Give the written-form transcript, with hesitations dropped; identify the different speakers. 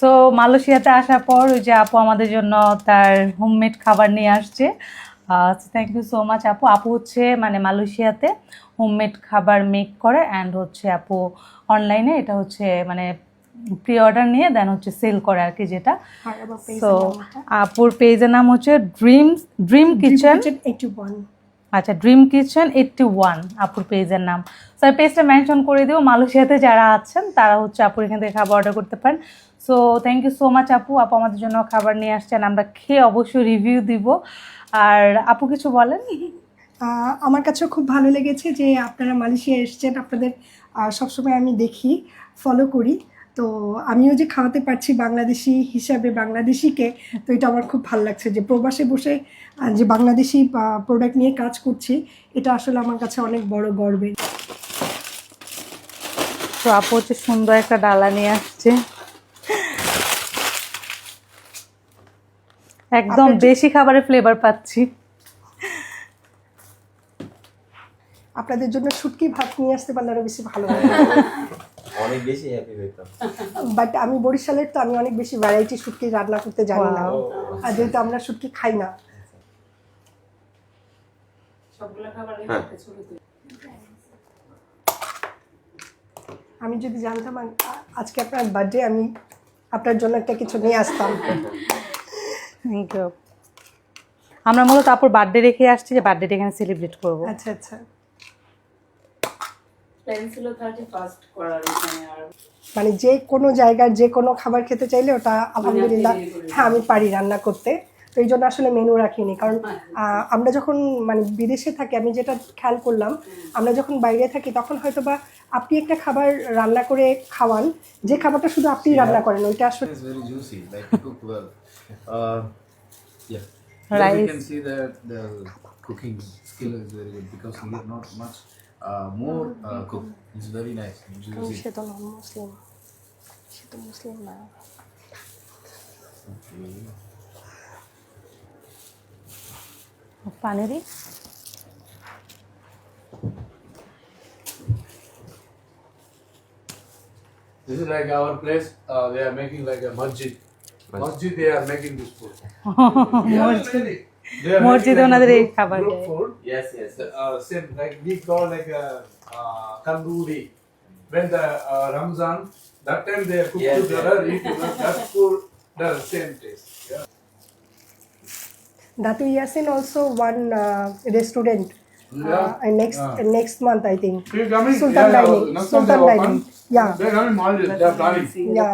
Speaker 1: So মালয়েশিয়াতে আসার পর ওই যে আপু আমাদের জন্য তার হোমমেড খাবার নিয়ে আসছে। থ্যাংক ইউ সো মাচ আপু। আপু হচ্ছে মানে মালয়েশিয়াতে হোমমেড খাবার মেক করে অ্যান্ড হচ্ছে আপু অনলাইনে এটা হচ্ছে মানে প্রি অর্ডার নিয়ে দেন হচ্ছে সেল করে আর কি যেটা। সো আপুর পেজের নাম হচ্ছে ড্রিম কিচেন
Speaker 2: 81।
Speaker 1: আচ্ছা, ড্রিম কিচেন 81 আপুর পেজের নাম। সো পেজটা মেনশন করে দিও, মালয়েশিয়াতে যারা আছেন তারা হচ্ছে আপুর এখান থেকে খাবার অর্ডার করতে পারেন। So thank you so much আপু। আপু আমাদের জন্য খাবার নিয়ে আসছেন, আমরা খেয়ে অবশ্যই রিভিউ দিব। আর আপু কিছু বলেন?
Speaker 2: আমার কাছেও খুব ভালো লেগেছে যে আপনারা মালয়েশিয়া এসেছেন। আপনাদের সবসময় আমি দেখি, ফলো করি। তো আমিও যে খাওয়াতে পারছি বাংলাদেশি হিসাবে বাংলাদেশিকে, তো এটা আমার খুব ভালো লাগছে যে প্রবাসে বসে যে বাংলাদেশি প্রোডাক্ট নিয়ে কাজ করছি, এটা আসলে আমার কাছে অনেক বড় গর্বের।
Speaker 1: তো আপু হচ্ছে সুন্দর একটা ডালা নিয়ে আসছে, একদম দেশি খাবারের ফ্লেভার পাচ্ছি।
Speaker 2: আপনাদের জন্য শুটকি ভাত নিয়ে আসতে পারলে আরো বেশি ভালো লাগে।
Speaker 3: অনেক বেশি হ্যাপি হইতাম।
Speaker 2: বাট আমি বরিশালের, তো আমি অনেক বেশি ভ্যারাইটি শুটকি রান্না করতে জানি না, আর যেহেতু আমরা শুটকি খাই না। আমি যদি জানতাম আজকে আপনার বার্থডে, আমি আপনার জন্য একটা কিছু নিয়ে আসতাম।
Speaker 1: Thank you. আমরা মূলত আপুর বার্থডে রেখে আসছি যে বার্থডেটা এখানে সেলিব্রেট করবো।
Speaker 2: আচ্ছা আচ্ছা। মানে যে কোনো জায়গার যে কোনো খাবার খেতে চাইলে ওটা আলহামদুলিল্লাহ হ্যাঁ আমি পারি রান্না করতে। তো এই জন্য আসলে মেনু রাখিনি, কারণ আমরা যখন মানে বিদেশে থাকি, আমি যেটা খেয়াল করলাম, আমরা যখন বাইরে থাকি তখন হয়তো বা আপনি একটা খাবার রান্না করে খাওয়ান, যে খাবারটা শুধু আপনি রান্না করেন, ওইটা আসলে
Speaker 4: It's very juicy, like cook well. Yeah.
Speaker 1: Rice.
Speaker 4: You can see that the cooking skill is very good because he is not much more cook. It's very nice, juicy.
Speaker 2: সে তো মুসলিম, সে তো মুসলিম না।
Speaker 1: পানিরি
Speaker 5: This is like our place. They are making like a masjid. Masjid, they are making this food.
Speaker 1: মসজিদে ওনাদের এই খাবার
Speaker 5: group
Speaker 1: দেয়।
Speaker 5: food.
Speaker 3: Yes, yes.
Speaker 5: Same like we call like a tandoori. When the Ramzan, that time they cook
Speaker 3: Yes,
Speaker 5: together, eat together. That food, the same taste. Yeah.
Speaker 2: Datu Yasin also one restaurant next month I think.
Speaker 5: You're coming?
Speaker 2: Sultan Dining.
Speaker 5: Next
Speaker 2: Sultan
Speaker 5: time they
Speaker 2: Dining.
Speaker 5: open.
Speaker 2: Yeah.
Speaker 5: They're coming Maldives. They're planning.
Speaker 2: Yeah.